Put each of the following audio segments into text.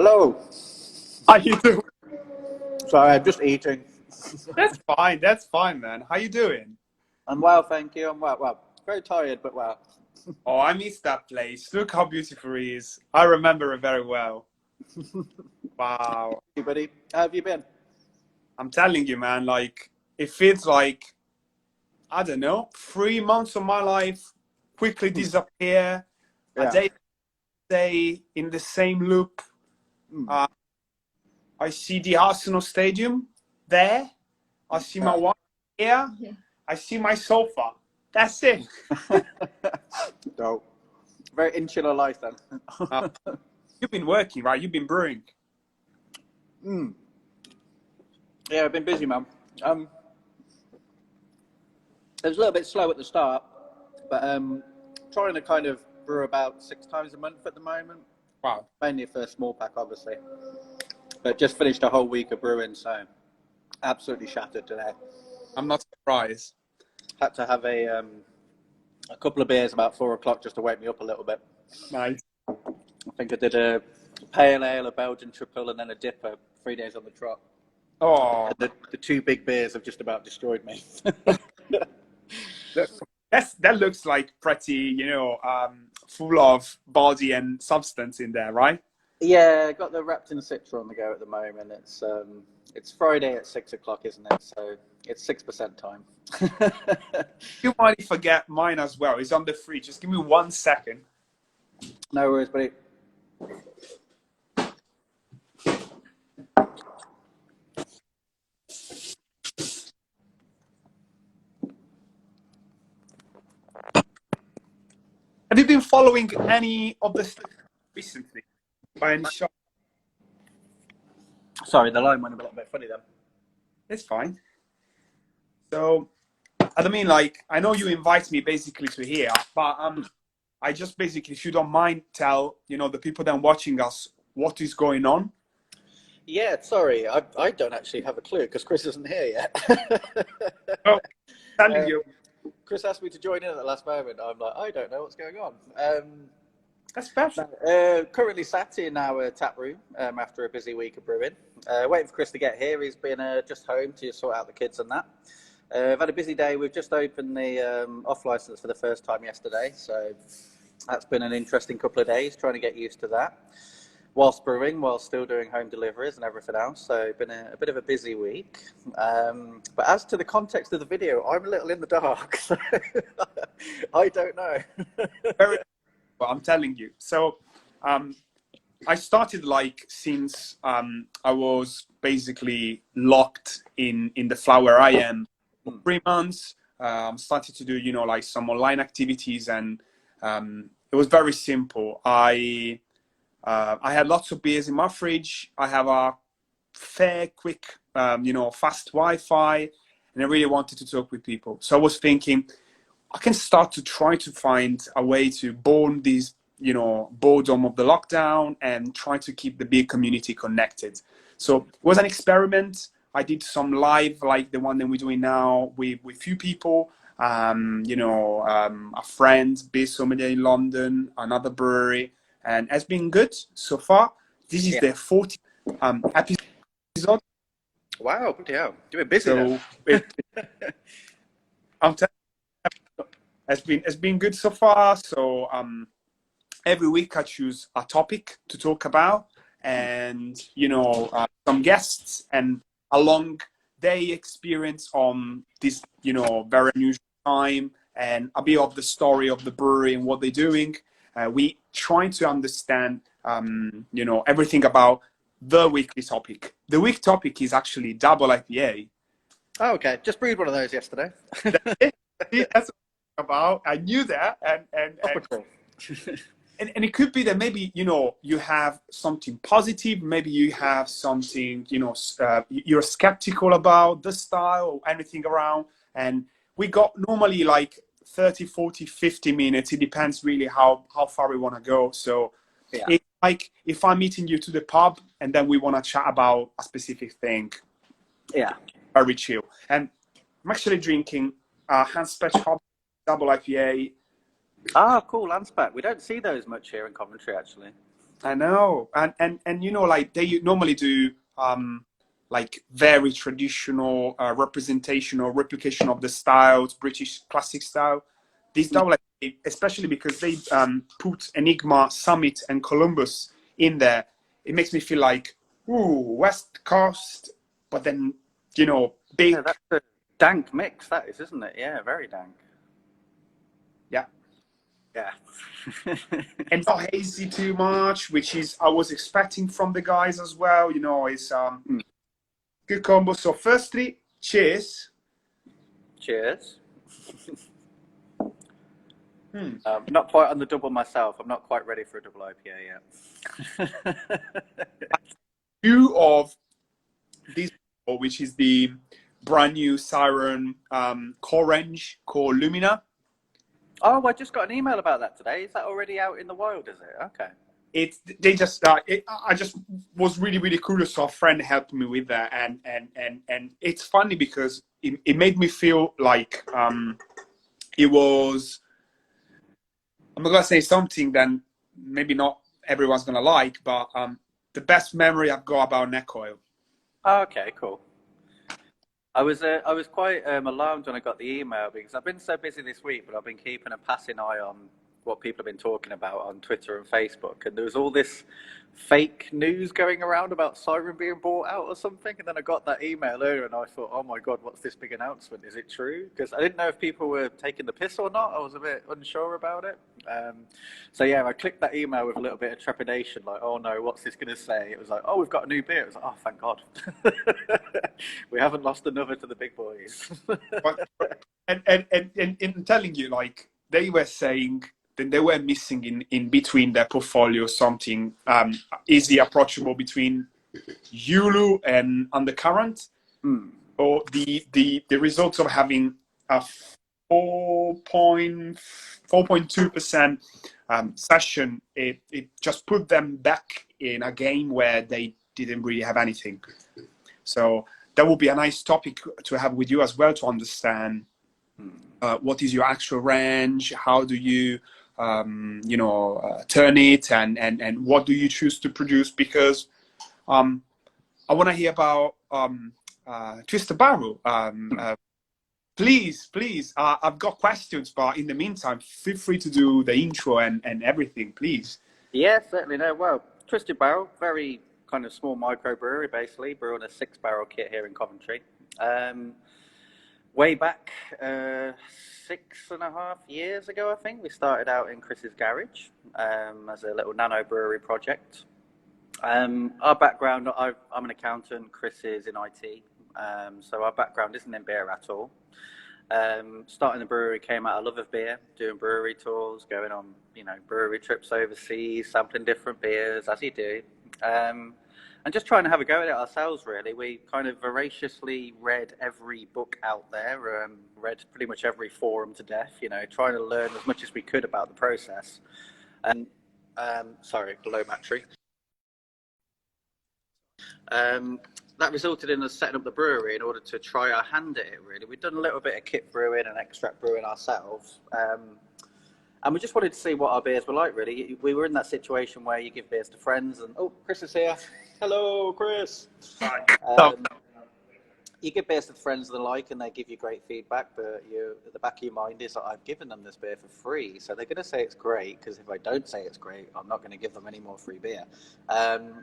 Hello. How you doing? Sorry, I'm just eating. That's fine. That's fine, man. How you doing? I'm well, thank you. I'm well. Well, very tired, but well. Oh, I miss that place. Look how beautiful it is. I remember it very well. Wow. Hey, buddy. How have you been? I'm telling you, man, like it feels like, I don't know, 3 months of my life quickly disappear. A Yeah. day in the same loop. Mm. Uh, I see the Arsenal Stadium there. I see my Yeah. wife here. I see my sofa. That's it. So, very insular life then. Uh, you've been working, right? You've been brewing. Mm. Yeah, I've been busy, man. It was a little bit slow at the start, but trying to kind of brew about 6 times a month at the moment. Wow. Mainly for a small pack, obviously. But just finished a whole week of brewing, so absolutely shattered today. I'm not surprised. Had to have a couple of beers about 4 o'clock just to wake me up a little bit. Nice. I think I did a pale ale, a Belgian triple, and then a dipper 3 days on the trot. Oh, The two big beers have just about destroyed me. that looks like pretty, full of body and substance in there, right? Yeah, got the wrapped in Citra on the go at the moment. It's Friday at 6 o'clock, isn't it? So it's 6% time. You might forget mine as well. It's on the fridge. Just give me 1 second. No worries, buddy. Have you been following any of the stuff recently by any shot? Sorry, the line went a little bit funny then. It's fine. So, I mean, like, I know you invite me basically to here, but I just basically, if you don't mind, tell the people that are watching us what is going on. Yeah, sorry, I don't actually have a clue because Chris isn't here yet. Oh, telling you. Chris asked me to join in at the last moment. I'm like, I don't know what's going on. That's perfect. Currently sat in our tap room after a busy week of brewing. Waiting for Chris to get here. He's been just home to sort out the kids and that. I've had a busy day. We've just opened the off license for the first time yesterday, so that's been an interesting couple of days trying to get used to that. Whilst brewing, while still doing home deliveries and everything else. So been a bit of a busy week. But as to the context of the video, I'm a little in the dark. So I don't know. Very well, I'm telling you. So I started like since I was basically locked in the flower I am for 3 months. Started to do, like some online activities, and it was very simple. I had lots of beers in my fridge. I have a fair, quick, fast Wi-Fi, and I really wanted to talk with people. So I was thinking, I can start to try to find a way to burn these, boredom of the lockdown and try to keep the beer community connected. So it was an experiment. I did some live, like the one that we're doing now, with few people. A friend, beer sommelier in London, another brewery, and it's been good so far. This is the 40th episode. Wow, bloody hell. You've been busy then. I'm telling you, it's been good so far. So every week I choose a topic to talk about, and some guests, and along their experience on this very unusual time, and a bit of the story of the brewery and what they're doing. We try to understand everything about the weekly topic. The week topic is actually double IPA. Oh, okay. Just brewed one of those yesterday. That's it. That's what I'm about. I knew that, and it could be that maybe you have something positive, maybe you have something you're skeptical about the style or anything around, and we got normally like 30, 40, 50 minutes. It depends really how far we want to go. So Yeah. it's like if I'm meeting you to the pub and then we want to chat about a specific thing. Yeah. Very chill. And I'm actually drinking Handspec Hoppy double IPA. Ah, cool, Landspack. We don't see those much here in Coventry, actually. I know, and you know, like they normally do like very traditional representation or replication of the styles, British classic style. This style, like, especially because they put Enigma, Summit, and Columbus in there, it makes me feel like, ooh, West Coast, but then, you know, Yeah, big, that's a dank mix, that is, isn't it? Yeah, very dank. yeah, Yeah. and not hazy too much, which is I was expecting from the guys as well. You know, it's good combo. So, firstly, cheers. Cheers. Hmm. Not quite on the double myself. I'm not quite ready for a double IPA yet. Two of these, which is the brand new Siren core range called Lumina. Oh, I just got an email about that today. Is that already out in the wild, is it? Okay. I just was really curious. So a friend helped me with that, and it's funny because it made me feel like it was. I'm not gonna say something that maybe not everyone's gonna like, but the best memory I've got about neck oil. Oh, okay, cool. I was quite alarmed when I got the email because I've been so busy this week, but I've been keeping a passing eye on what people have been talking about on Twitter and Facebook, and there was all this fake news going around about Siren being bought out or something, and then I got that email earlier, and I thought, oh my god, what's this big announcement? Is it true? Because I didn't know if people were taking the piss or not. I was a bit unsure about it. So yeah, I clicked that email with a little bit of trepidation, like, oh no, what's this going to say? It was like, oh, we've got a new beer. It was like, oh, thank God. We haven't lost another to the big boys. and telling you, like they were saying that they were missing in between their portfolio something easy approachable between Yulu and Undercurrent, or the results of having a 4.2% session, it just put them back in a game where they didn't really have anything. So that would be a nice topic to have with you as well, to understand what is your actual range, how do you turn it, and what do you choose to produce, because I want to hear about Twisted Barrel. Please, I've got questions, but in the meantime, feel free to do the intro and everything, please. Yeah, certainly. No, well, Twisted Barrel, very kind of small microbrewery, basically, brewing a 6-barrel kit here in Coventry. Way back 6.5 years ago, I think, we started out in Chris's garage as a little nano brewery project. Our background, I'm an accountant, Chris is in IT, so our background isn't in beer at all. Starting the brewery came out of love of beer, doing brewery tours, going on, brewery trips overseas, sampling different beers, as you do. And just trying to have a go at it ourselves, really. We kind of voraciously read every book out there, read pretty much every forum to death, trying to learn as much as we could about the process. And, sorry, low battery. That resulted in us setting up the brewery in order to try our hand at it, really. We'd done a little bit of kit brewing and extract brewing ourselves. And we just wanted to see what our beers were like, really. We were in that situation where you give beers to friends and, oh, Chris is here. Hello, Chris. Hi. You give beers to friends and the like, and they give you great feedback, but at the back of your mind is that I've given them this beer for free, so they're going to say it's great, because if I don't say it's great, I'm not going to give them any more free beer.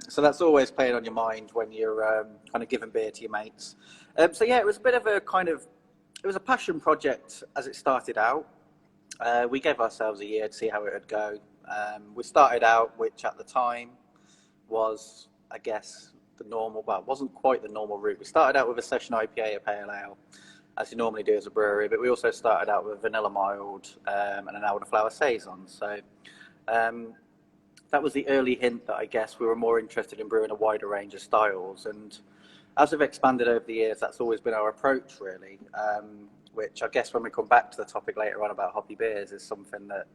So that's always playing on your mind when you're kind of giving beer to your mates. So yeah, it was a bit of it was a passion project as it started out. We gave ourselves a year to see how it would go. We started out, which at the time was, I guess, the normal, well, it wasn't quite the normal route. We started out with a session IPA, a pale ale, as you normally do as a brewery, but we also started out with a vanilla mild and an elderflower saison. So that was the early hint that I guess we were more interested in brewing a wider range of styles. And as we've expanded over the years, that's always been our approach, really, which I guess when we come back to the topic later on about hoppy beers is something that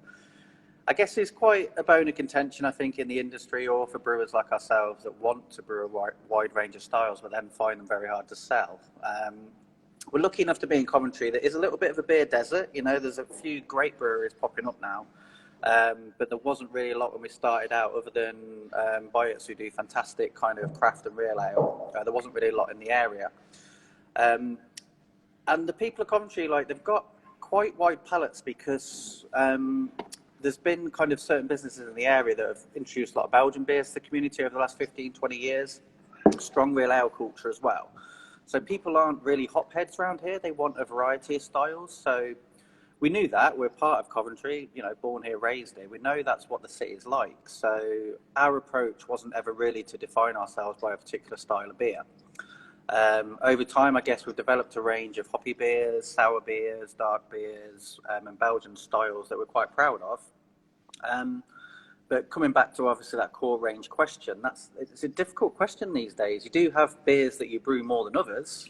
I guess is quite a bone of contention, I think, in the industry, or for brewers like ourselves that want to brew a wide range of styles but then find them very hard to sell. We're lucky enough to be in Coventry that is a little bit of a beer desert. There's a few great breweries popping up now, But there wasn't really a lot when we started out, other than Biots, who do fantastic kind of craft and real ale. There wasn't really a lot in the area. And the people of Coventry, like, they've got quite wide palates because there's been kind of certain businesses in the area that have introduced a lot of Belgian beers to the community over the last 15, 20 years. Strong real ale culture as well. So people aren't really hopheads around here. They want a variety of styles. So we knew that. We're part of Coventry, you know, born here, raised here. We know that's what the city's like. So our approach wasn't ever really to define ourselves by a particular style of beer. Over time, I guess we've developed a range of hoppy beers, sour beers, dark beers, and Belgian styles that we're quite proud of. But coming back to obviously that core range question, it's a difficult question these days. You do have beers that you brew more than others,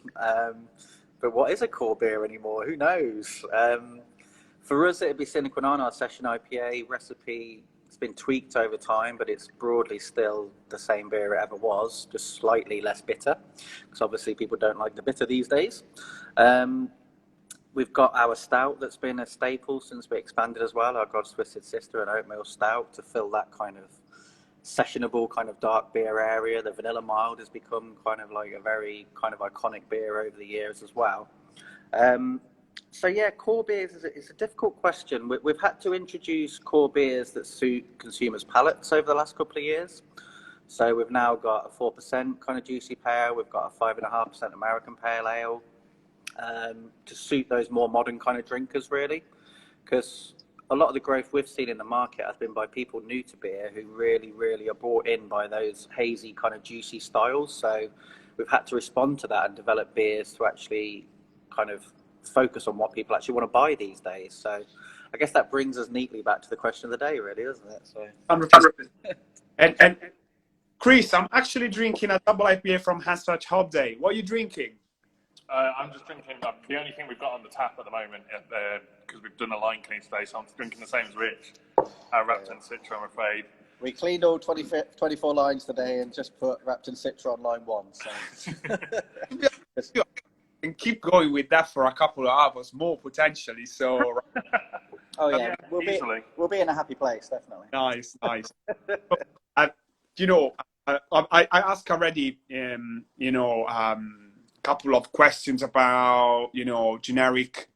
but what is a core beer anymore? Who knows? For us, it'd be Sine Qua Non, our session IPA recipe. It's been tweaked over time, but it's broadly still the same beer it ever was, just slightly less bitter, because obviously people don't like the bitter these days. We've got our stout that's been a staple since we expanded as well, our God's Twisted Sister and Oatmeal Stout, to fill that kind of sessionable kind of dark beer area. The Vanilla Mild has become kind of like a very kind of iconic beer over the years as well. So yeah, core beers is a difficult question. We've had to introduce core beers that suit consumers' palates over the last couple of years. So we've now got a 4% kind of juicy pale. We've got a 5.5% American pale ale. To suit those more modern kind of drinkers, really, because a lot of the growth we've seen in the market has been by people new to beer who really are brought in by those hazy kind of juicy styles. So we've had to respond to that and develop beers to actually kind of focus on what people actually want to buy these days. So I guess that brings us neatly back to the question of the day, really, doesn't it? So 100%. And Chris, I'm actually drinking a double IPA from Hashtag Hop Day. What are you drinking? I'm just drinking the only thing we've got on the tap at the moment, because we've done a line clean today, so I'm drinking the same as Rich. Wrapped in Citra, I'm afraid. we cleaned all 24 lines today and just put Wrapped in Citra on line 1. So. And keep going with that for a couple of hours more potentially. So Oh yeah, easily. We'll be in a happy place, definitely. Nice. You know, I asked already, couple of questions about, you know, generic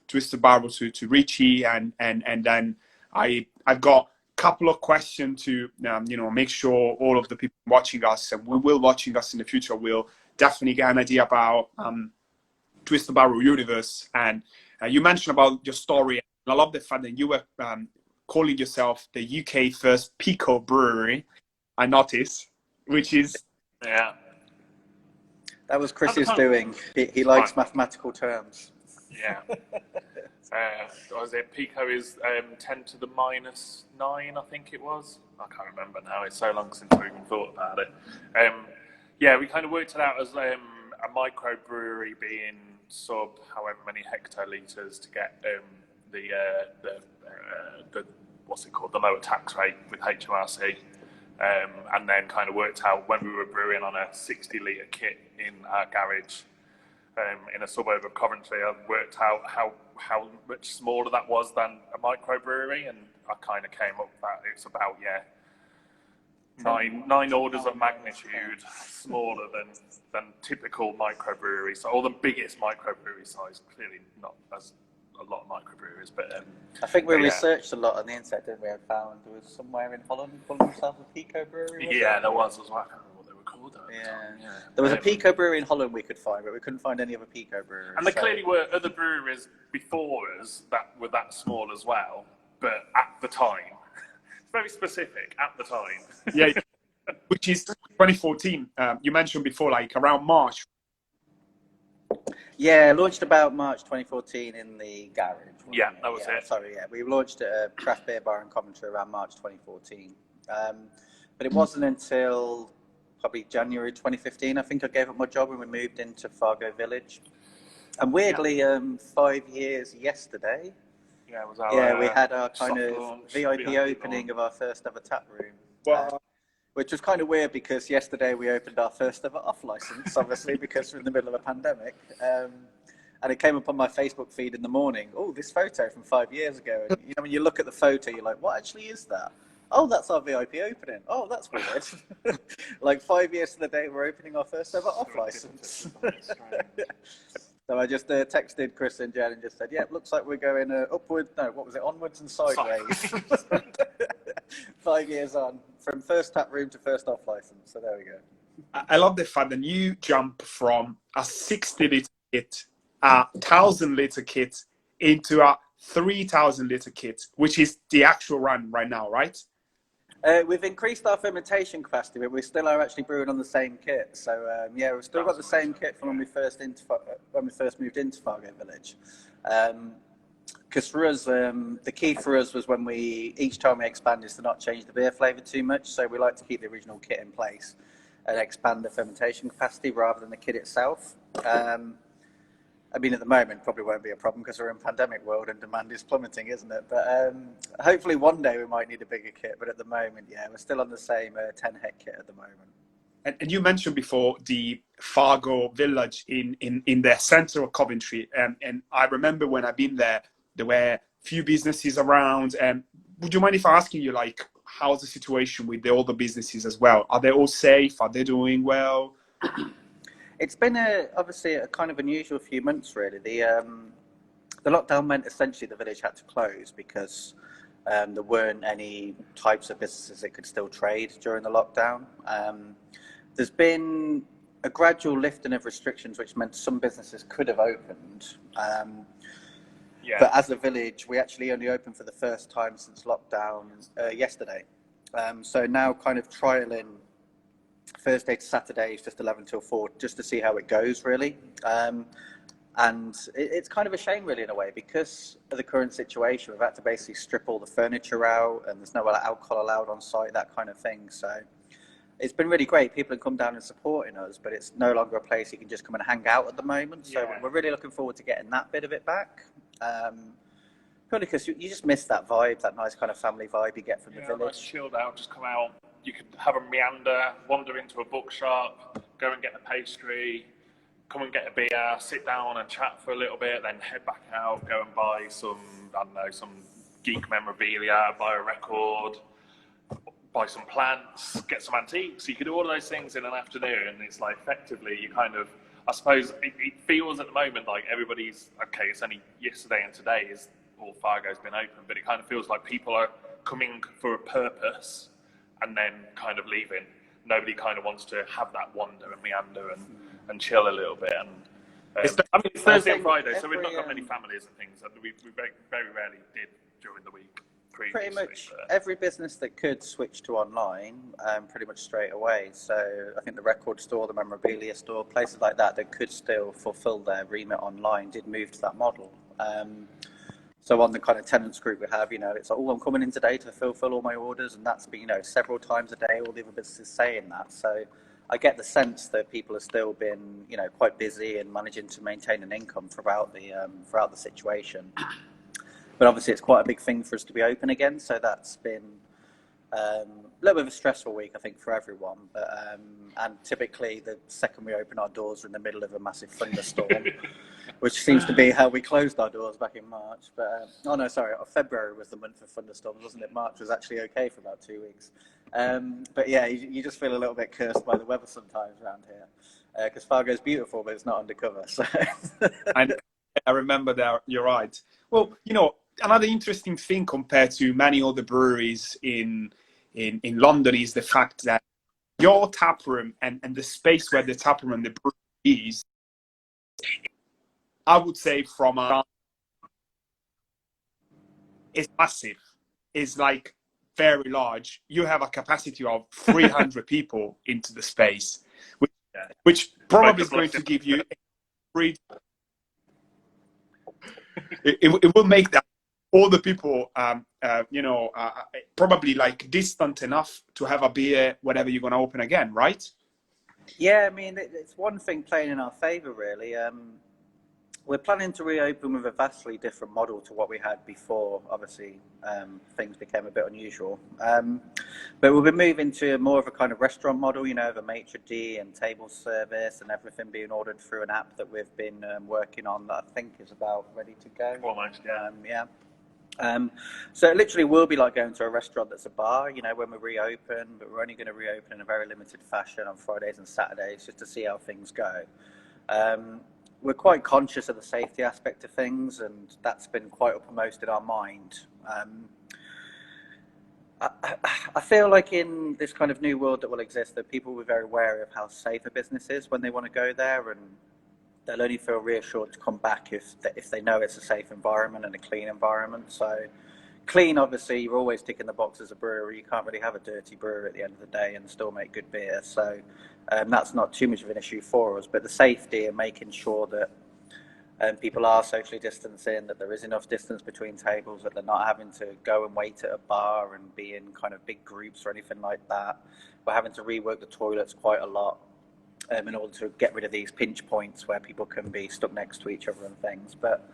twisted barrel to Ritchie, and then I've got a couple of questions to make sure all of the people watching us, and we will watching us in the future, will definitely get an idea about twisted barrel universe. And you mentioned about your story, and I love the fact that you were calling yourself the UK first Pico brewery. I noticed, which is That was Chris's doing. He likes mathematical terms. Yeah. What was it? Pico is 10 to the minus 9, I think it was. I can't remember now. It's so long since we even thought about it. We kind of worked it out as a microbrewery being sub however many hectolitres to get the what's it called, the lower tax rate with HMRC. And then kind of worked out when we were brewing on a 60-litre kit in our garage in a suburb of Coventry, I worked out how much smaller that was than a microbrewery, and I kind of came up that it's about nine orders of magnitude smaller than typical microbrewery. So, or the biggest microbrewery size, clearly not as a lot of microbreweries, but I think we researched a lot on the internet, didn't we? And found there was somewhere in Holland calling themselves a Pico brewery. There was as well. I can't remember what they were called. There was a Pico brewery in Holland we could find, but we couldn't find any other Pico breweries. And there clearly were other breweries before us that were that small as well, but at the time, it's very specific. At the time, which is 2014. You mentioned before, like around March. Yeah, launched about March 2014 in the garage. Yeah, that was it. Sorry, we launched at a craft beer bar in Coventry around March 2014. But it wasn't until probably January 2015, I think I gave up my job when we moved into Fargo Village. And weirdly, 5 years yesterday, we had our kind of VIP opening of our first ever tap room. Wow. Which was kind of weird because yesterday we opened our first ever off license, obviously, because we're in the middle of a pandemic. And it came up on my Facebook feed in the morning. Oh, this photo from 5 years ago. And, you know, when you look at the photo, you're like, what actually is that? Oh, that's our VIP opening. Oh, that's weird. Like 5 years to the day we're opening our first ever off license. So I just texted Chris and Jen and just said, yeah, looks like we're going upward. No, what was it? Onwards and sideways. 5 years on, from first tap room to first off license. So there we go. I love the fact that you jump from a 60-litre kit, a 1,000-litre kit, into a 3,000-litre kit, which is the actual run right now, right? We've increased our fermentation capacity, but we still are actually brewing on the same kit. So yeah, we've still got the same kit from when we first moved into Fargo Village. Because for us, the key for us was when each time we expand is to not change the beer flavour too much. So we like to keep the original kit in place and expand the fermentation capacity rather than the kit itself. I mean, at the moment, probably won't be a problem because we're in pandemic world and demand is plummeting, isn't it? But hopefully one day we might need a bigger kit. But at the moment, yeah, we're still on the same 10-hect kit at the moment. And you mentioned before the Fargo Village in the center of Coventry. And I remember when I've been there, there were few businesses around. And would you mind if I asking you, like, how's the situation with the older businesses as well? Are they all safe? Are they doing well? It's been obviously a kind of unusual few months, really. The lockdown meant essentially the village had to close because there weren't any types of businesses that could still trade during the lockdown. There's been a gradual lifting of restrictions, which meant some businesses could have opened. But as a village, we actually only opened for the first time since lockdown yesterday. So now kind of trialing Thursday to Saturday is just 11 till 4, just to see how it goes, really. And it's kind of a shame, really, in a way, because of the current situation. We've had to basically strip all the furniture out, and there's no alcohol allowed on site, that kind of thing. So it's been really great. People have come down and supporting us, but it's no longer a place you can just come and hang out at the moment. So we're really looking forward to getting that bit of it back. Probably because you just miss that vibe, that nice kind of family vibe you get from the village. Nice chilled out, just come out. You could have a meander, wander into a bookshop, go and get a pastry, come and get a beer, sit down and chat for a little bit, then head back out, go and buy some, I don't know, some geek memorabilia, buy a record, buy some plants, get some antiques. You could do all of those things in an afternoon, and it's like effectively you kind of, I suppose it feels at the moment like everybody's, okay, it's only yesterday and today is all Fargo's been open, but it kind of feels like people are coming for a purpose and then kind of leaving. Nobody kind of wants to have that wander and meander and chill a little bit. And I mean, it's Thursday and Friday, so we've not got many families and things. And we very, very rarely did during the week. Pretty much every business that could switch to online, pretty much straight away. So I think the record store, the memorabilia store, places like that that could still fulfill their remit online did move to that model. So on the kind of tenants group we have, you know, it's like, oh, I'm coming in today to fulfill all my orders, and that's been, you know, several times a day, all the other businesses saying that. So I get the sense that people have still been, you know, quite busy and managing to maintain an income throughout the situation. But obviously it's quite a big thing for us to be open again, so that's been a little bit of a stressful week, I think, for everyone. But and typically the second we open our doors, we're in the middle of a massive thunderstorm, which seems to be how we closed our doors back in March. But February was the month of thunderstorms, wasn't it? March was actually okay for about 2 weeks. But yeah, you just feel a little bit cursed by the weather sometimes around here, because Fargo's beautiful, but it's not undercover. So I remember that. You're right. Well, you know, another interesting thing compared to many other breweries in London is the fact that your tap room and the space where the tap room and the brewery is, I would say it's massive. It's like very large. You have a capacity of 300 people into the space, which probably is going to give you it will make that all the people, probably like distant enough to have a beer whenever you're going to open again, right? Yeah, I mean, it's one thing playing in our favour, really. We're planning to reopen with a vastly different model to what we had before. Obviously, things became a bit unusual. But we'll be moving to more of a kind of restaurant model, you know, the maitre d' and table service and everything being ordered through an app that we've been working on that I think is about ready to go. Almost, yeah. So it literally will be like going to a restaurant that's a bar, you know, when we reopen, but we're only going to reopen in a very limited fashion on Fridays and Saturdays just to see how things go. We're quite conscious of the safety aspect of things, and that's been quite uppermost in our mind. I feel like in this kind of new world that will exist, that people will be very wary of how safe a business is when they want to go there, and they'll only feel reassured to come back if they know it's a safe environment and a clean environment. So clean, obviously, you're always ticking the box as a brewery. You can't really have a dirty brewery at the end of the day and still make good beer. So that's not too much of an issue for us. But the safety and making sure that people are socially distancing, that there is enough distance between tables, that they're not having to go and wait at a bar and be in kind of big groups or anything like that. We're having to rework the toilets quite a lot in order to get rid of these pinch points where people can be stuck next to each other and things. But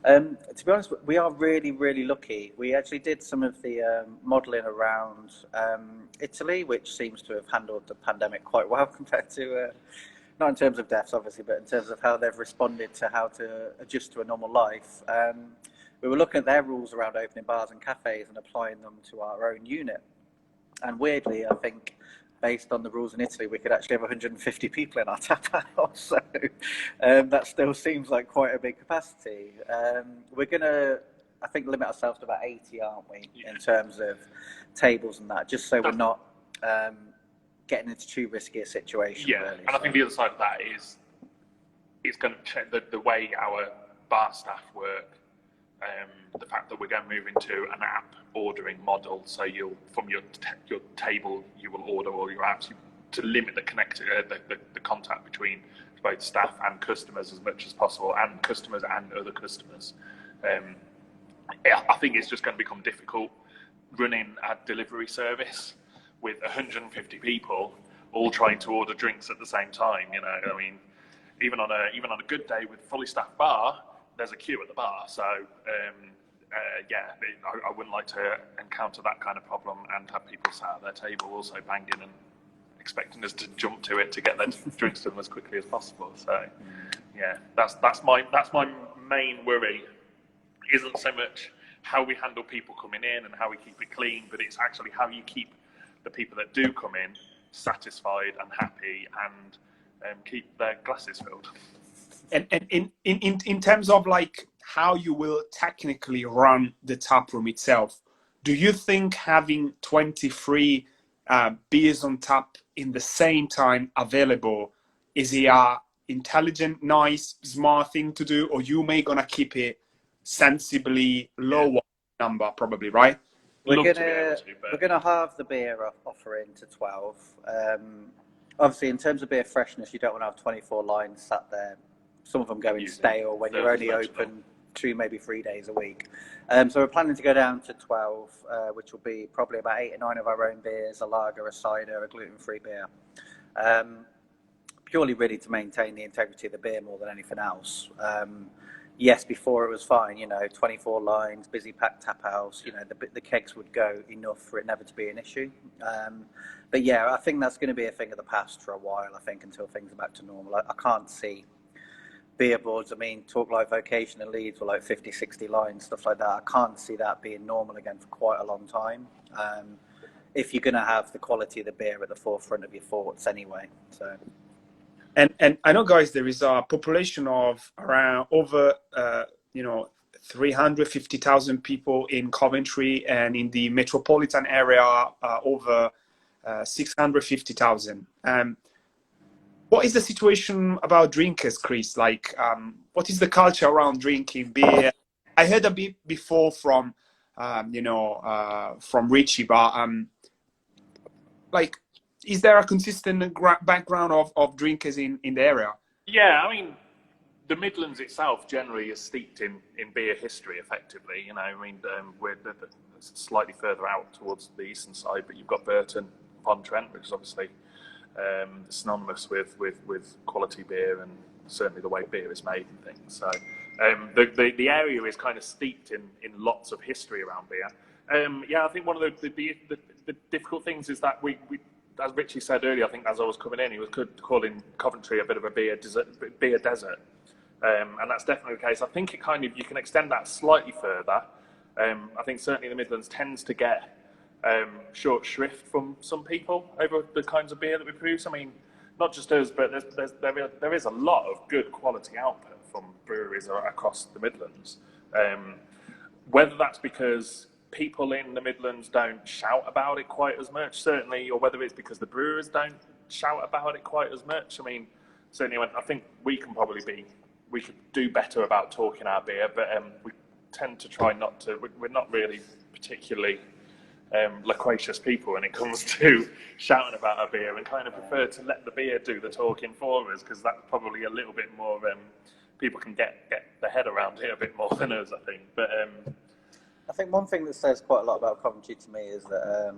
to be honest, we are really, really lucky. We actually did some of the modelling around Italy, which seems to have handled the pandemic quite well compared to, not in terms of deaths, obviously, but in terms of how they've responded to how to adjust to a normal life. We were looking at their rules around opening bars and cafes and applying them to our own unit. And weirdly, I think, based on the rules in Italy, we could actually have 150 people in our tap house. So that still seems like quite a big capacity. We're going to, I think, limit ourselves to about 80, aren't we, in terms of tables and that, just so we're not getting into too risky a situation. Yeah, really. and I think the other side of that is it's going to change the way our bar staff work. The fact that we're going to move into an app ordering model, so you'll from your table you will order all your apps to limit the contact between both staff and customers as much as possible, and customers and other customers. I think it's just going to become difficult running a delivery service with 150 people all trying to order drinks at the same time. You know, I mean, even on a good day with fully staffed bar, there's a queue at the bar. So I wouldn't like to encounter that kind of problem and have people sat at their table also banging and expecting us to jump to it to get their drinks to them as quickly as possible. So yeah, that's my main worry. Isn't so much how we handle people coming in and how we keep it clean, but it's actually how you keep the people that do come in satisfied and happy and keep their glasses filled. And in terms of like how you will technically run the tap room itself, do you think having 23 beers on tap in the same time available is a intelligent, nice, smart thing to do, or you may gonna keep it sensibly lower number, probably, right? We're gonna halve the beer offering to 12. Obviously, in terms of beer freshness, you don't want to have 24 lines sat there. Some of them going stale when you're only open 2, maybe 3 days a week. So we're planning to go down to 12, which will be probably about 8 or 9 of our own beers, a lager, a cider, a gluten-free beer. Purely really to maintain the integrity of the beer more than anything else. Yes, before it was fine, you know, 24 lines, busy packed tap house, you know, the kegs would go enough for it never to be an issue. But yeah, I think that's going to be a thing of the past for a while, I think, until things are back to normal. I can't see beer boards, I mean, Talk Live Vocation and Leeds were like 50, 60 lines, stuff like that. I can't see that being normal again for quite a long time. If you're going to have the quality of the beer at the forefront of your thoughts anyway. So. And I know, guys, there is a population of around over 350,000 people in Coventry, and in the metropolitan area over 650,000. What is the situation about drinkers, Chris? Like, what is the culture around drinking beer? I heard a bit before from Ritchie, but like, is there a consistent background of drinkers in the area? Yeah, I mean, the Midlands itself generally is steeped in beer history, effectively. You know, I mean, we're slightly further out towards the eastern side, but you've got Burton upon Trent, which is obviously synonymous with quality beer and certainly the way beer is made and things. So The area is kind of steeped in lots of history around beer. I think one of the difficult things is that we as Ritchie said earlier, I think as I was coming in, he was calling Coventry a bit of a beer desert. And that's definitely the case. I think you can extend that slightly further. I think certainly the Midlands tends to get short shrift from some people over the kinds of beer that we produce. I mean, not just us, but there is a lot of good quality output from breweries across the Midlands. Whether that's because people in the Midlands don't shout about it quite as much, certainly, or whether it's because the brewers don't shout about it quite as much. I mean, certainly, I think we should do better about talking our beer, but we tend to try not to. We're not really particularly loquacious people when it comes to shouting about our beer, and kind of prefer to let the beer do the talking for us, because that's probably a little bit more. People can get their head around it a bit more than us, I think. But I think one thing that says quite a lot about Coventry to me is that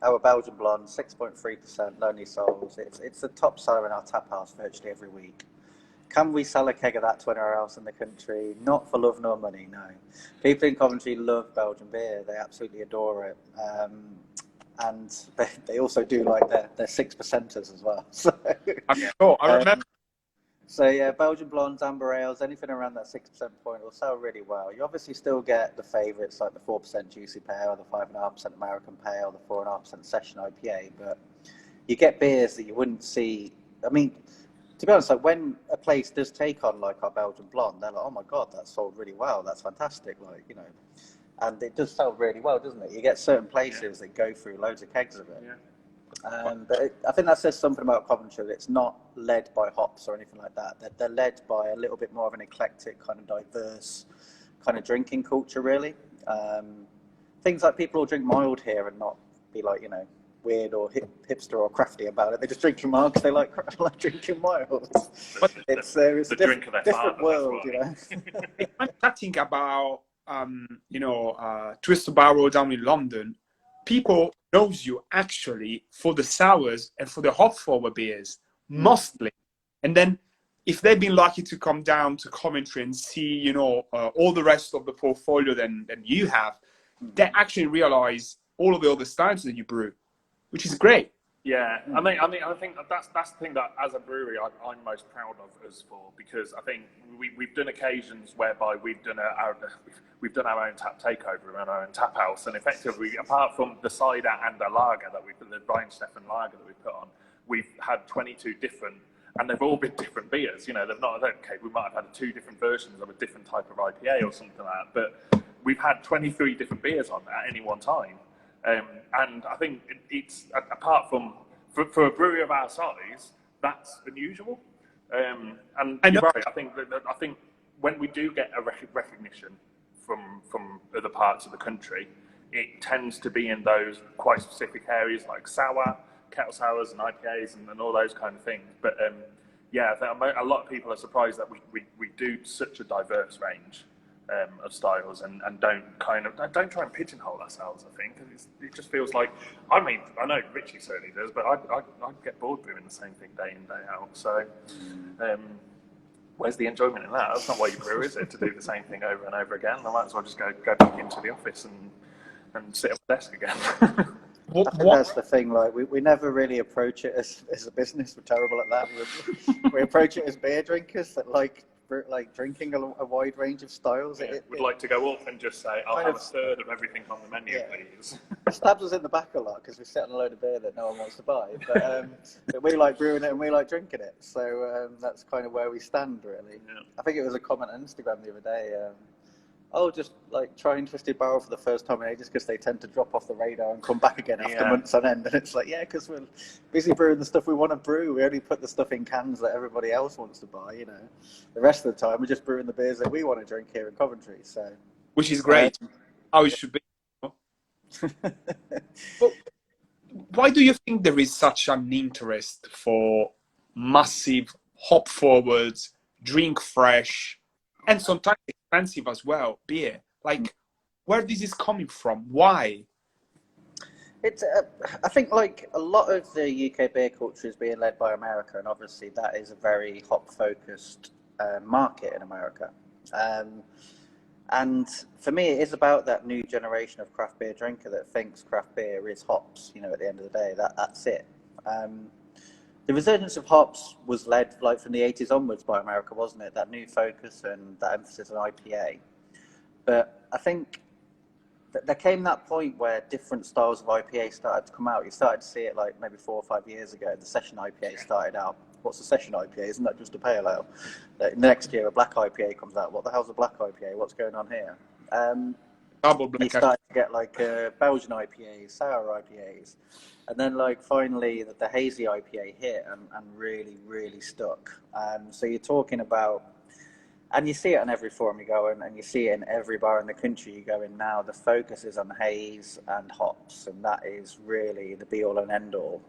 our Belgian blonde, 6.3%, Lonely Souls, it's the top seller in our tap house virtually every week. Can we sell a keg of that to anywhere else in the country? Not for love nor money, no. People in Coventry love Belgian beer. They absolutely adore it. And they also do like their 6%ers as well. So, I remember. So yeah, Belgian blondes, amber ales, anything around that 6% point will sell really well. You obviously still get the favourites like the 4% Juicy Pale, the 5.5% American Pale, the 4.5% Session IPA, but you get beers that you wouldn't see. I mean, to be honest, like when a place does take on like our Belgian blonde, they're like, oh my God, that sold really well. That's fantastic. Like, you know, and it does sell really well, doesn't it? You get certain places that go through loads of kegs of it. Yeah. But I think that says something about Coventry. It's not led by hops or anything like that. They're led by a little bit more of an eclectic, kind of diverse kind of drinking culture, really. Things like people will drink mild here and not be like, you know, weird or hipster or crafty about it. They just drink them mild because they like drinking mild. It's a different world, you know. If I'm chatting about, Twisted Barrel down in London, people knows you actually for the sours and for the hop forward beers, mostly. And then if they've been lucky to come down to Coventry and see, all the rest of the portfolio than you have, they actually realize all of the other styles that you brew, which is great. Yeah, I think that's the thing that as a brewery I'm most proud of us for, because I think we've done occasions whereby we've done our own tap takeover and our own tap house, and effectively, apart from the cider and the lager that we put, the Brian Steffen lager that we put on, we've had 22 different, and they've all been different beers. You know, they've not, okay, we might have had 2 different versions of a different type of IPA or something like that, but we've had 23 different beers on at any one time. And I think it's, apart from, for a brewery of our size, that's unusual. And you're right, I think when we do get a recognition from other parts of the country, it tends to be in those quite specific areas like sour, kettle sours and IPAs and all those kind of things. But I think a lot of people are surprised that we do such a diverse range of styles and don't try and pigeonhole ourselves. I think it just feels like, I mean, I know Ritchie certainly does, but I get bored doing the same thing day in, day out. So where's the enjoyment in that? That's not why you brew, is it? To do the same thing over and over again. I might as well just go back into the office and sit at the desk again. I think that's the thing. Like we never really approach it as a business. We're terrible at that. We approach it as beer drinkers that like drinking a wide range of styles. Yeah, would like to go up and just say, I'll have a third of everything on the menu, please. It stabs us in the back a lot because we sit on a load of beer that no one wants to buy. But we like brewing it and we like drinking it. So that's kind of where we stand, really. Yeah. I think it was a comment on Instagram the other day. Just like trying Twisted Barrel for the first time in ages because they tend to drop off the radar and come back again after months on end. And it's like, because we're busy brewing the stuff we want to brew. We only put the stuff in cans that everybody else wants to buy, you know. The rest of the time, we're just brewing the beers that we want to drink here in Coventry. So, which is great. How it should be. Well, why do you think there is such an interest for massive hop forwards, drink fresh, and sometimes expensive as well, beer? Like, where this is coming from? Why? It's I think like a lot of the UK beer culture is being led by America, and obviously that is a very hop focused market in America. And for me, it is about that new generation of craft beer drinker that thinks craft beer is hops. At the end of the day, that's it. The resurgence of hops was led from the 80s onwards by America, wasn't it? That new focus and that emphasis on IPA. But I think there came that point where different styles of IPA started to come out. You started to see it maybe 4 or 5 years ago. The session IPA started out. What's a session IPA? Isn't that just a pale ale? Next year, a black IPA comes out. What the hell's a black IPA? What's going on here? Double black. You start to get Belgian IPAs, sour IPAs. And then finally the hazy IPA hit and really, really stuck. So you're talking about, and you see it on every forum you go in, and you see it in every bar in the country you go in now, the focus is on haze and hops, and that is really the be all and end all.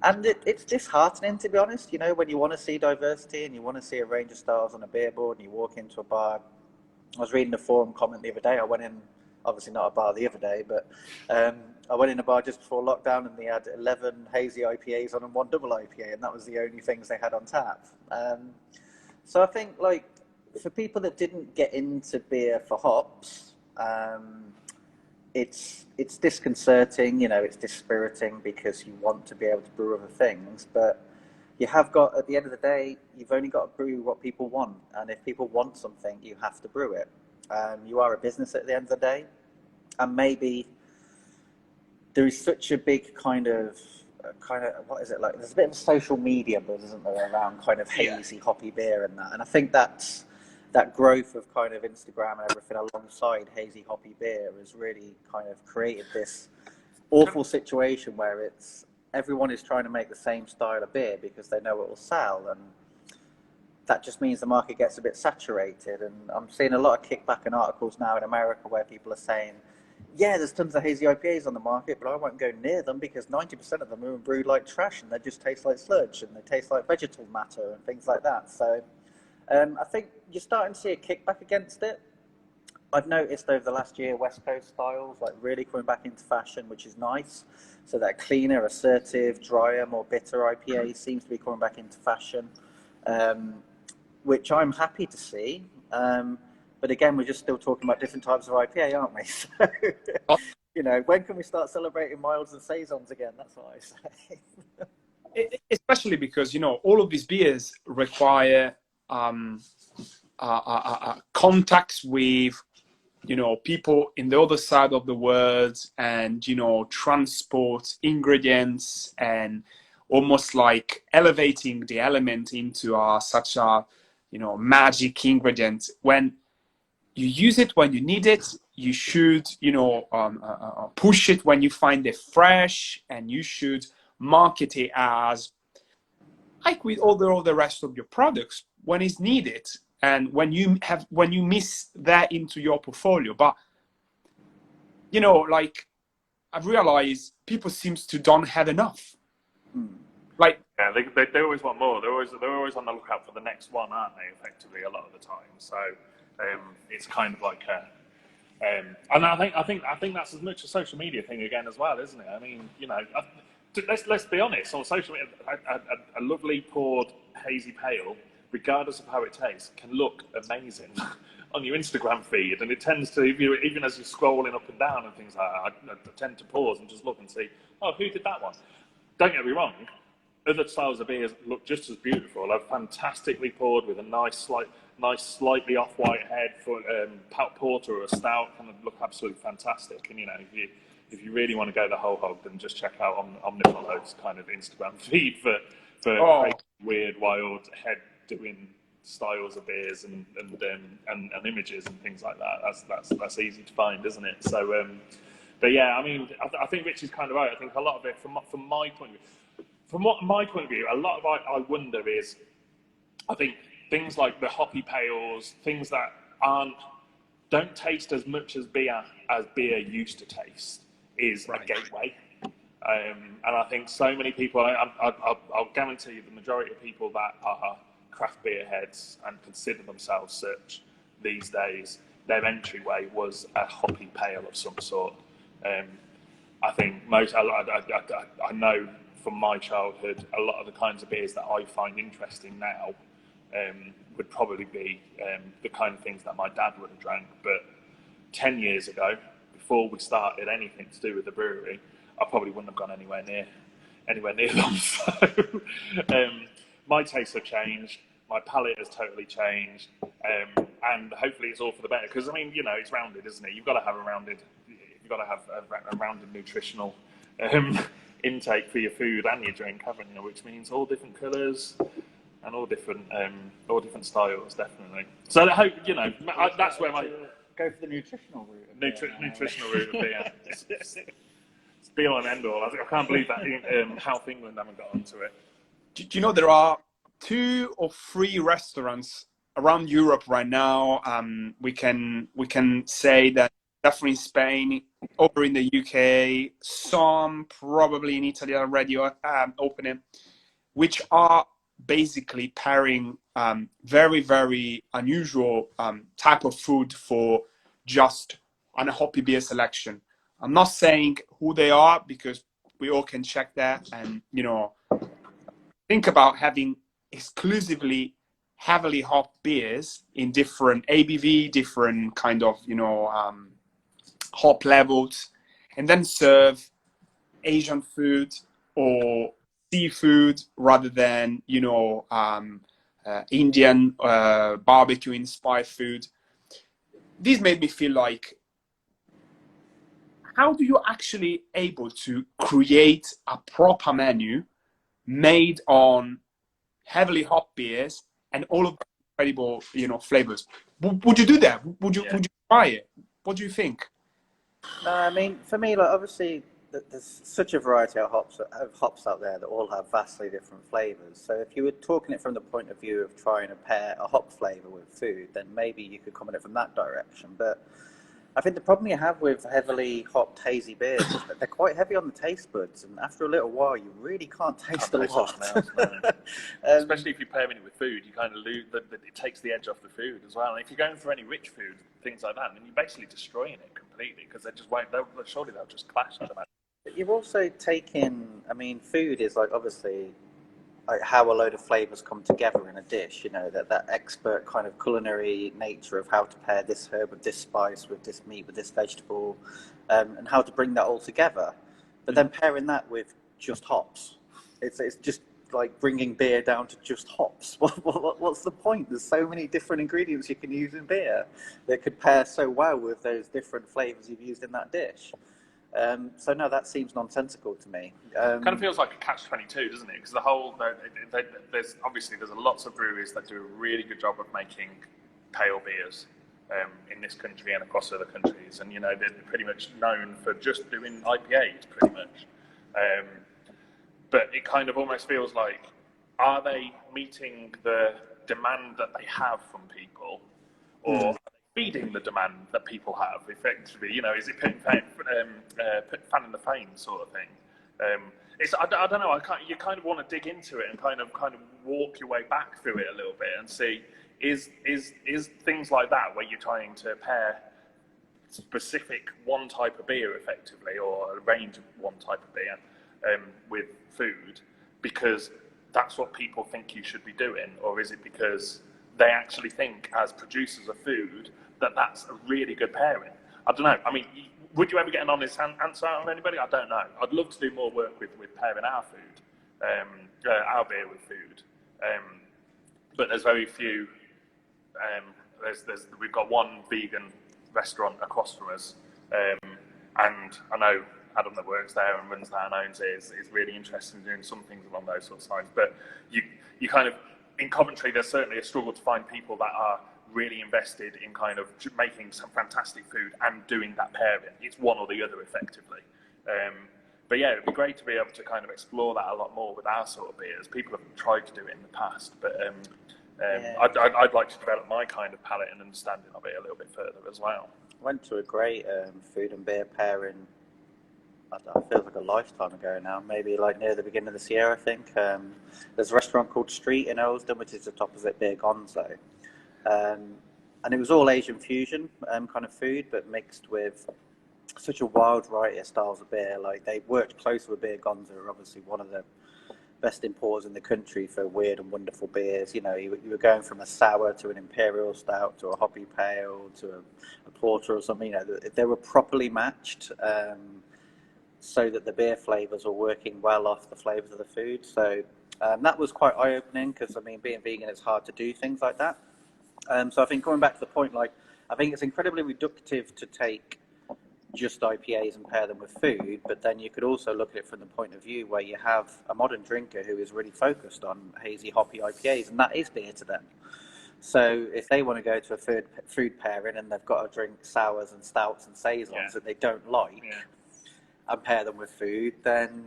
And it's disheartening, to be honest, when you want to see diversity and you want to see a range of styles on a beer board and you walk into a bar. I was reading a forum comment the other day. I went in, obviously not a bar the other day, but I went in a bar just before lockdown and they had 11 hazy IPAs on and 1 double IPA, and that was the only things they had on tap. So I think for people that didn't get into beer for hops, it's disconcerting, it's dispiriting because you want to be able to brew other things, but you have got, at the end of the day, you've only got to brew what people want, and if people want something, you have to brew it. You are a business at the end of the day, and maybe there is such a big kind of what is it like? There's a bit of a social media buzz, isn't there, around kind of hazy, hoppy beer and that, and I think that growth of kind of Instagram and everything alongside hazy hoppy beer has really kind of created this awful situation where everyone is trying to make the same style of beer because they know it will sell, and that just means the market gets a bit saturated. And I'm seeing a lot of kickback in articles now in America where people are saying, yeah, there's tons of hazy IPAs on the market, but I won't go near them because 90% of them are brewed like trash and they just taste like sludge and they taste like vegetal matter and things like that. So I think you're starting to see a kickback against it. I've noticed over the last year West Coast styles really coming back into fashion, which is nice. So that cleaner, assertive, drier, more bitter IPA seems to be coming back into fashion, which I'm happy to see. But again, we're just still talking about different types of IPA, aren't we? So, when can we start celebrating milds and saisons again? That's what I say. Especially because, all of these beers require contacts with people in the other side of the world, and transport ingredients and almost like elevating the element into such a magic ingredient. When you use it when you need it, you should push it when you find it fresh, and you should market it as like with all the rest of your products when it's needed. And when you miss that into your portfolio, but I've realized people seems to don't have enough. Yeah, they always want more. They're always on the lookout for the next one, aren't they? Effectively, a lot of the time. So it's kind of like and I think that's as much a social media thing again as well, isn't it? I mean, let's be honest. On social media, a lovely poured hazy pale, regardless of how it tastes, can look amazing on your Instagram feed, and it tends to, even as you're scrolling up and down and things like that, I tend to pause and just look and see, oh, who did that one? Don't get me wrong, other styles of beers look just as beautiful. They're fantastically poured with a nice, slightly off-white head for porter or a stout, kind of look absolutely fantastic. And if you really want to go the whole hog, then just check out Omnipoto's kind of Instagram feed for crazy, weird, wild head doing styles of beers and images and things like that. That's easy to find, isn't it? So, but yeah, I mean, I think Rich is kind of right. I think a lot of it, from my point of view, a lot of I wonder is, I think things like the hoppy pales, things that don't taste as much as beer used to taste, is a gateway. And I think so many people, I'll guarantee you, the majority of people that are craft beer heads and consider themselves such these days, their entryway was a hoppy pale of some sort. I think I know from my childhood, a lot of the kinds of beers that I find interesting now would probably be the kind of things that my dad would have drank. But 10 years ago, before we started anything to do with the brewery, I probably wouldn't have gone anywhere near them. So my tastes have changed, my palate has totally changed, and hopefully it's all for the better. Because I mean, you know, it's rounded, isn't it? You've got to have a rounded nutritional intake for your food and your drink, haven't you? Which means all different colours and all different styles, definitely. So I hope, you know, that's where my go for the nutritional route. Nutritional route of beer. It's be all and end all. I can't believe that South England haven't got onto it. Do you know there are 2 or 3 restaurants around Europe right now? We can say that definitely in Spain, over in the UK, some probably in Italy already opening, which are basically pairing very, very unusual type of food for just an hoppy beer selection. I'm not saying who they are because we all can check that and, you know, think about having exclusively heavily hopped beers in different ABV, different kind of, you know, hop levels, and then serve Asian food or seafood rather than, you know, Indian barbecue inspired food. This made me feel like, how do you actually able to create a proper menu made on heavily hop beers and all of the incredible, you know, flavors? Would you do that? Would you try it? What do you think? No, I mean, for me, like, obviously, there's such a variety of hops out there that all have vastly different flavors. So if you were talking it from the point of view of trying to pair a hop flavor with food, then maybe you could come at it from that direction. But I think the problem you have with heavily hopped hazy beers is that they're quite heavy on the taste buds, and after a little while, you really can't taste a lot. Especially if you're pairing it with food, you kind of lose. It takes the edge off the food as well. And if you're going for any rich food, things like that, then you're basically destroying it completely because they just won't. Surely they'll just clash. I'd imagine. But you're also taking. I mean, food is like obviously like how a load of flavors come together in a dish, you know, that expert kind of culinary nature of how to pair this herb with this spice, with this meat, with this vegetable, and how to bring that all together. But then pairing that with just hops, it's just like bringing beer down to just hops. What's the point? There's so many different ingredients you can use in beer that could pair so well with those different flavors you've used in that dish. So no, that seems nonsensical to me. Kind of feels like a catch-22, doesn't it? Because the whole there's lots of breweries that do a really good job of making pale beers in this country and across other countries, and you know they're pretty much known for just doing IPAs, pretty much. But it kind of almost feels like, are they meeting the demand that they have from people, or feeding the demand that people have effectively? You know, is it fanning the flame sort of thing? I don't know. You kind of want to dig into it and kind of walk your way back through it a little bit and see is things like that where you're trying to pair specific one type of beer effectively, or a range of one type of beer with food because that's what people think you should be doing, or is it because they actually think as producers of food that that's a really good pairing? I don't know. I mean, would you ever get an honest answer out of anybody? I don't know. I'd love to do more work with pairing our food, our beer with food. But there's very few. We've got one vegan restaurant across from us, and I know Adam that works there and runs that and owns it is really interested in doing some things along those sorts of lines. But you kind of, in Coventry, there's certainly a struggle to find people that are really invested in kind of making some fantastic food and doing that pairing. It's one or the other effectively. But yeah, it'd be great to be able to kind of explore that a lot more with our sort of beers. People have tried to do it in the past, but I'd like to develop my kind of palate and understanding of it a little bit further as well. Went to a great food and beer pairing. I don't know, it feels like a lifetime ago now. Maybe like near the beginning of this year, I think. There's a restaurant called Street in Earlsdon, which is just opposite Beer Gonzo. And it was all Asian fusion kind of food, but mixed with such a wild variety of styles of beer. Like they worked close with Beer Gonzo, obviously one of the best importers in the country for weird and wonderful beers. You know, you were going from a sour to an imperial stout to a hoppy pale to a porter or something. You know, they were properly matched, so that the beer flavors were working well off the flavors of the food. So that was quite eye-opening, because I mean, being vegan, it's hard to do things like that. So I think, going back to the point, like, I think it's incredibly reductive to take just IPAs and pair them with food, but then you could also look at it from the point of view where you have a modern drinker who is really focused on hazy hoppy IPAs, and that is beer to them. So if they want to go to a food pairing and they've got to drink sours and stouts and saisons that they don't like, and pair them with food, then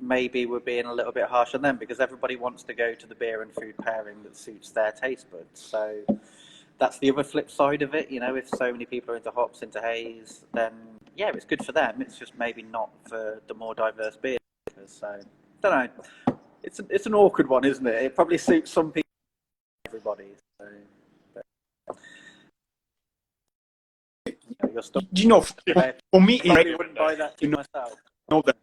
maybe we're being a little bit harsh on them, because everybody wants to go to the beer and food pairing that suits their taste buds. So that's the other flip side of it. You know, if so many people are into hops, into haze, then yeah, it's good for them. It's just maybe not for the more diverse beer drinkers. So, don't know. It's an awkward one, isn't it? It probably suits some people, everybody. So, but, you're stuck. You know, for me, I wouldn't buy that to myself. Know that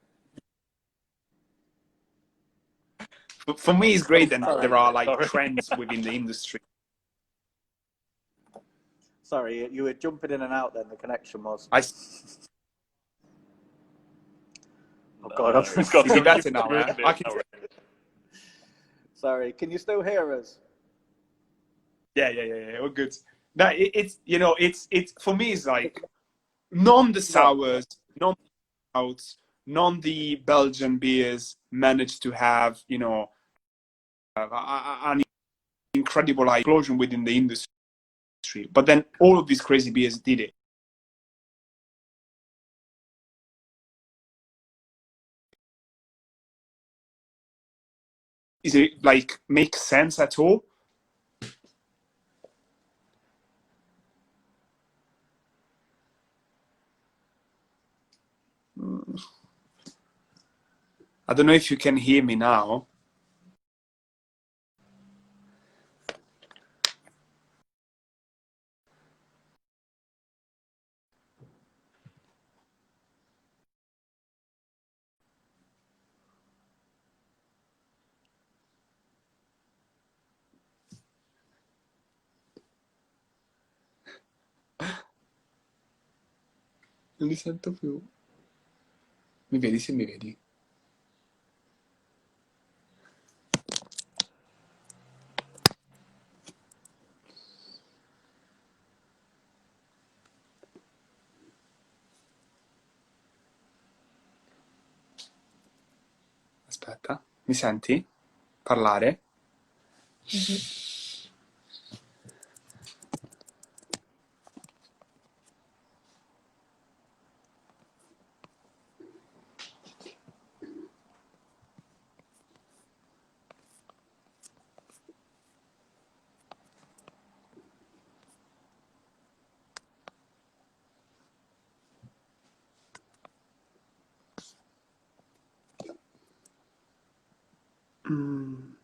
for me, it's great that there are like trends within the industry. Sorry, you were jumping in and out then, the connection was. Oh God, It's got to be better now. I can... Sorry, can you still hear us? Yeah, all good. No, it's, you know, it's for me, it's like none the sours, none the stouts, none the Belgian beers managed to have, you know, an incredible explosion within the industry. But then all of these crazy beers did it. Is it like make sense at all? I don't know if you can hear me now. Non li sento più. Mi vedi se mi vedi? Aspetta, mi senti? Parlare? Mm.